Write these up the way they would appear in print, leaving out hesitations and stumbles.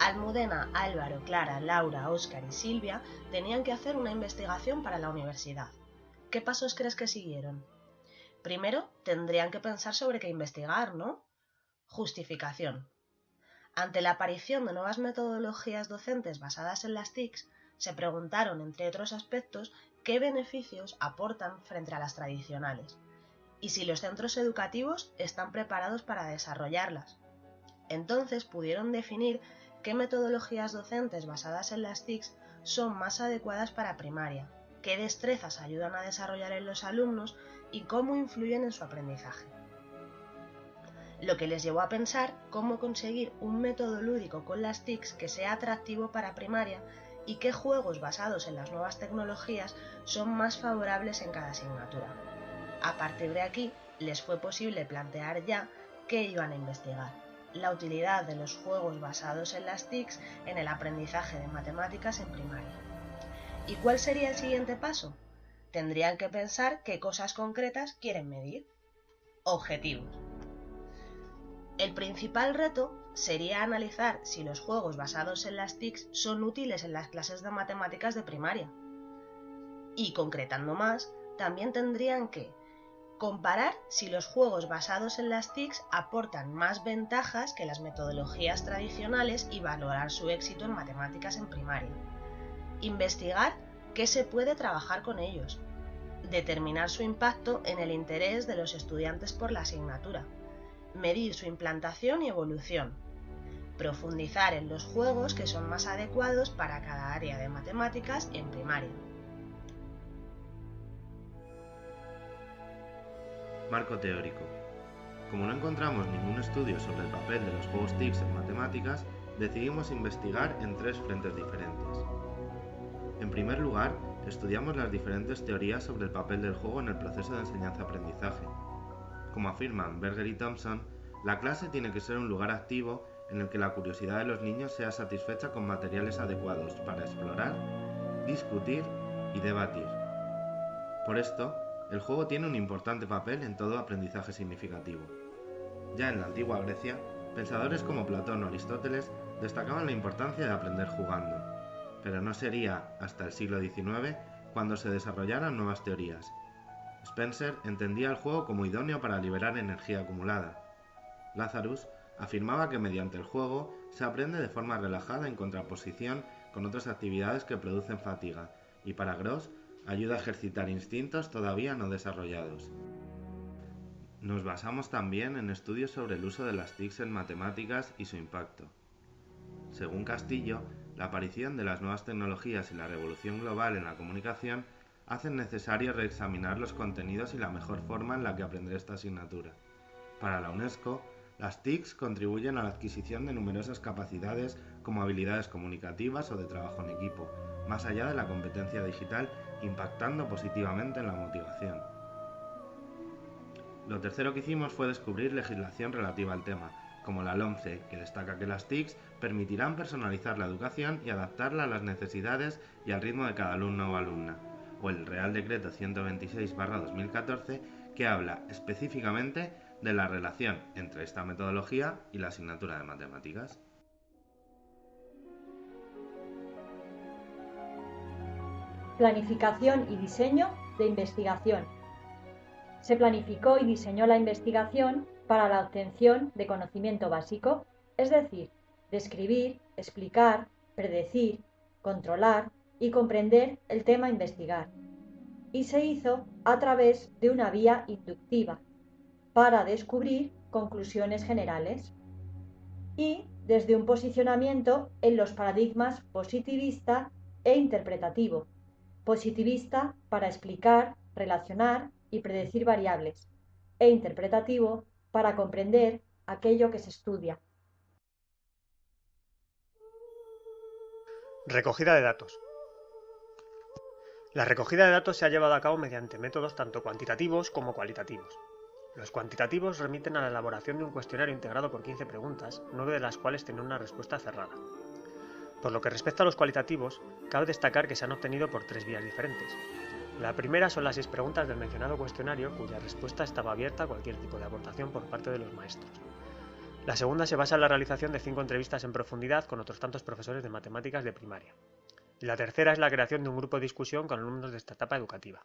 Almudena, Álvaro, Clara, Laura, Óscar y Silvia tenían que hacer una investigación para la universidad. ¿Qué pasos crees que siguieron? Primero, tendrían que pensar sobre qué investigar, ¿no? Justificación. Ante la aparición de nuevas metodologías docentes basadas en las TICs, se preguntaron, entre otros aspectos, qué beneficios aportan frente a las tradicionales y si los centros educativos están preparados para desarrollarlas. Entonces pudieron definir qué metodologías docentes basadas en las TICs son más adecuadas para primaria, qué destrezas ayudan a desarrollar en los alumnos y cómo influyen en su aprendizaje. Lo que les llevó a pensar cómo conseguir un método lúdico con las TICs que sea atractivo para primaria y qué juegos basados en las nuevas tecnologías son más favorables en cada asignatura. A partir de aquí, les fue posible plantear ya qué iban a investigar: la utilidad de los juegos basados en las TICs en el aprendizaje de matemáticas en primaria. ¿Y cuál sería el siguiente paso? Tendrían que pensar qué cosas concretas quieren medir. Objetivos. El principal reto sería analizar si los juegos basados en las TICs son útiles en las clases de matemáticas de primaria. Y concretando más, también tendrían que comparar si los juegos basados en las TICs aportan más ventajas que las metodologías tradicionales y valorar su éxito en matemáticas en primaria. Investigar qué se puede trabajar con ellos. Determinar su impacto en el interés de los estudiantes por la asignatura. Medir su implantación y evolución. Profundizar en los juegos que son más adecuados para cada área de matemáticas en primaria. Marco teórico. Como no encontramos ningún estudio sobre el papel de los juegos TICs en matemáticas, decidimos investigar en 3 frentes diferentes. En primer lugar, estudiamos las diferentes teorías sobre el papel del juego en el proceso de enseñanza-aprendizaje. Como afirman Berger y Thompson, la clase tiene que ser un lugar activo en el que la curiosidad de los niños sea satisfecha con materiales adecuados para explorar, discutir y debatir. Por esto, el juego tiene un importante papel en todo aprendizaje significativo. Ya en la antigua Grecia, pensadores como Platón o Aristóteles destacaban la importancia de aprender jugando, pero no sería hasta el siglo XIX cuando se desarrollaran nuevas teorías. Spencer entendía el juego como idóneo para liberar energía acumulada. Lazarus afirmaba que mediante el juego se aprende de forma relajada en contraposición con otras actividades que producen fatiga, y para Gross ayuda a ejercitar instintos todavía no desarrollados. Nos basamos también en estudios sobre el uso de las TICs en matemáticas y su impacto. Según Castillo, la aparición de las nuevas tecnologías y la revolución global en la comunicación hacen necesario reexaminar los contenidos y la mejor forma en la que aprender esta asignatura. Para la UNESCO, las TICs contribuyen a la adquisición de numerosas capacidades como habilidades comunicativas o de trabajo en equipo, más allá de la competencia digital, impactando positivamente en la motivación. Lo tercero que hicimos fue descubrir legislación relativa al tema, como la LOMCE, que destaca que las TICs permitirán personalizar la educación y adaptarla a las necesidades y al ritmo de cada alumno o alumna, o el Real Decreto 126/2014, que habla específicamente de la relación entre esta metodología y la asignatura de matemáticas. Planificación y diseño de investigación. Se planificó y diseñó la investigación para la obtención de conocimiento básico, es decir, describir, explicar, predecir, controlar y comprender el tema a investigar. Y se hizo a través de una vía inductiva, para descubrir conclusiones generales. Y desde un posicionamiento en los paradigmas positivista e interpretativo. Positivista para explicar, relacionar y predecir variables, e interpretativo para comprender aquello que se estudia. Recogida de datos. La recogida de datos se ha llevado a cabo mediante métodos tanto cuantitativos como cualitativos. Los cuantitativos remiten a la elaboración de un cuestionario integrado por 15 preguntas, 9 de las cuales tienen una respuesta cerrada. Por lo que respecta a los cualitativos, cabe destacar que se han obtenido por 3 vías diferentes. La primera son las 6 preguntas del mencionado cuestionario, cuya respuesta estaba abierta a cualquier tipo de aportación por parte de los maestros. La segunda se basa en la realización de 5 entrevistas en profundidad con otros tantos profesores de matemáticas de primaria. Y la tercera es la creación de un grupo de discusión con alumnos de esta etapa educativa.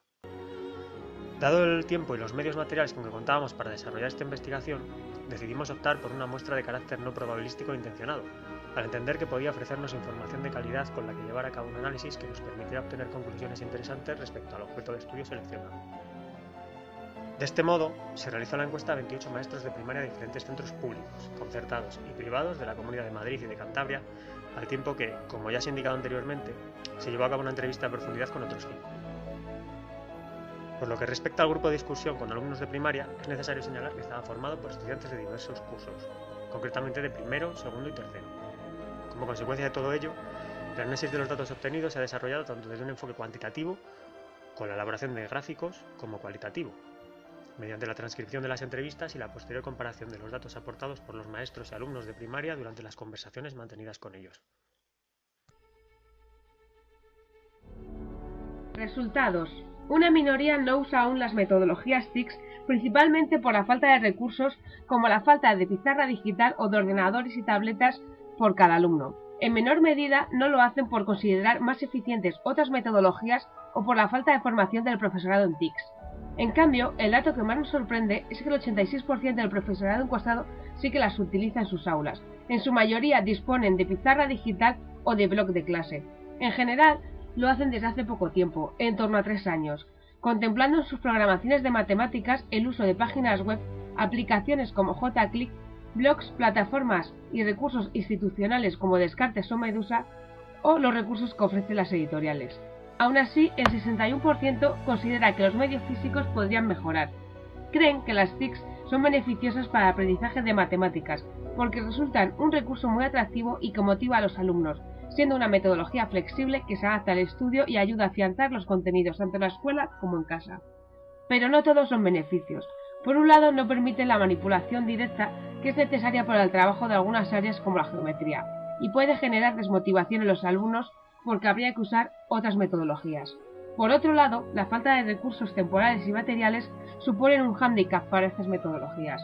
Dado el tiempo y los medios materiales con que contábamos para desarrollar esta investigación, decidimos optar por una muestra de carácter no probabilístico intencionado, para entender que podía ofrecernos información de calidad con la que llevar a cabo un análisis que nos permitiera obtener conclusiones interesantes respecto al objeto de estudio seleccionado. De este modo, se realizó la encuesta a 28 maestros de primaria de diferentes centros públicos, concertados y privados de la Comunidad de Madrid y de Cantabria, al tiempo que, como ya se ha indicado anteriormente, se llevó a cabo una entrevista a profundidad con otros 5. Por lo que respecta al grupo de discusión con alumnos de primaria, es necesario señalar que estaba formado por estudiantes de diversos cursos, concretamente de primero, segundo y tercero. Como consecuencia de todo ello, el análisis de los datos obtenidos se ha desarrollado tanto desde un enfoque cuantitativo, con la elaboración de gráficos, como cualitativo, mediante la transcripción de las entrevistas y la posterior comparación de los datos aportados por los maestros y alumnos de primaria durante las conversaciones mantenidas con ellos. Resultados. Una minoría no usa aún las metodologías TICS, principalmente por la falta de recursos, como la falta de pizarra digital o de ordenadores y tabletas por cada alumno. En menor medida no lo hacen por considerar más eficientes otras metodologías o por la falta de formación del profesorado en TICS. En cambio, el dato que más nos sorprende es que el 86% del profesorado encuestado sí que las utiliza en sus aulas. En su mayoría disponen de pizarra digital o de bloc de clase. En general, lo hacen desde hace poco tiempo, en torno a 3 años, contemplando en sus programaciones de matemáticas el uso de páginas web, aplicaciones como JClick, blogs, plataformas y recursos institucionales como Descartes o Medusa, o los recursos que ofrecen las editoriales. Aún así, el 61% considera que los medios físicos podrían mejorar. Creen que las TICS son beneficiosas para el aprendizaje de matemáticas, porque resultan un recurso muy atractivo y que motiva a los alumnos, siendo una metodología flexible que se adapta al estudio y ayuda a afianzar los contenidos tanto en la escuela como en casa. Pero no todos son beneficios. Por un lado, no permiten la manipulación directa que es necesaria para el trabajo de algunas áreas como la geometría, y puede generar desmotivación en los alumnos porque habría que usar otras metodologías. Por otro lado, la falta de recursos temporales y materiales suponen un hándicap para estas metodologías.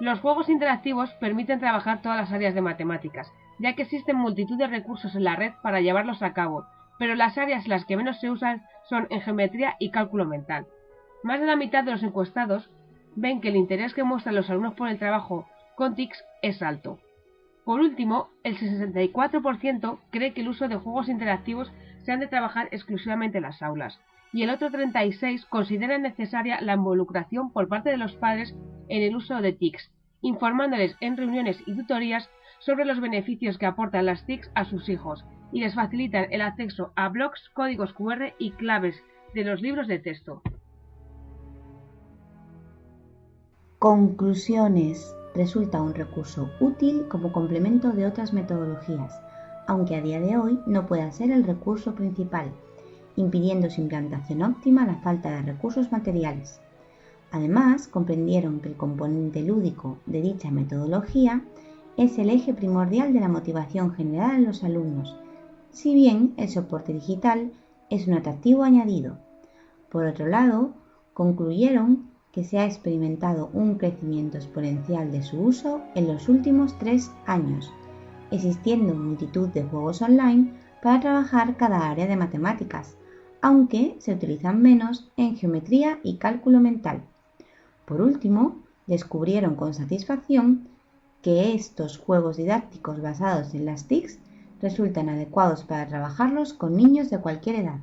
Los juegos interactivos permiten trabajar todas las áreas de matemáticas, ya que existen multitud de recursos en la red para llevarlos a cabo, pero las áreas en las que menos se usan son en geometría y cálculo mental. Más de la mitad de los encuestados ven que el interés que muestran los alumnos por el trabajo con TICS es alto. Por último, el 64% cree que el uso de juegos interactivos se han de trabajar exclusivamente en las aulas, y el otro 36% considera necesaria la involucración por parte de los padres en el uso de TICS, informándoles en reuniones y tutorías sobre los beneficios que aportan las TICS a sus hijos, y les facilitan el acceso a blogs, códigos QR y claves de los libros de texto. Conclusiones. Resulta un recurso útil como complemento de otras metodologías, aunque a día de hoy no pueda ser el recurso principal, impidiendo su implantación óptima a la falta de recursos materiales. Además, comprendieron que el componente lúdico de dicha metodología es el eje primordial de la motivación general en los alumnos, si bien el soporte digital es un atractivo añadido. Por otro lado, concluyeron que se ha experimentado un crecimiento exponencial de su uso en los últimos 3 años, existiendo multitud de juegos online para trabajar cada área de matemáticas, aunque se utilizan menos en geometría y cálculo mental. Por último, descubrieron con satisfacción que estos juegos didácticos basados en las TICS resultan adecuados para trabajarlos con niños de cualquier edad.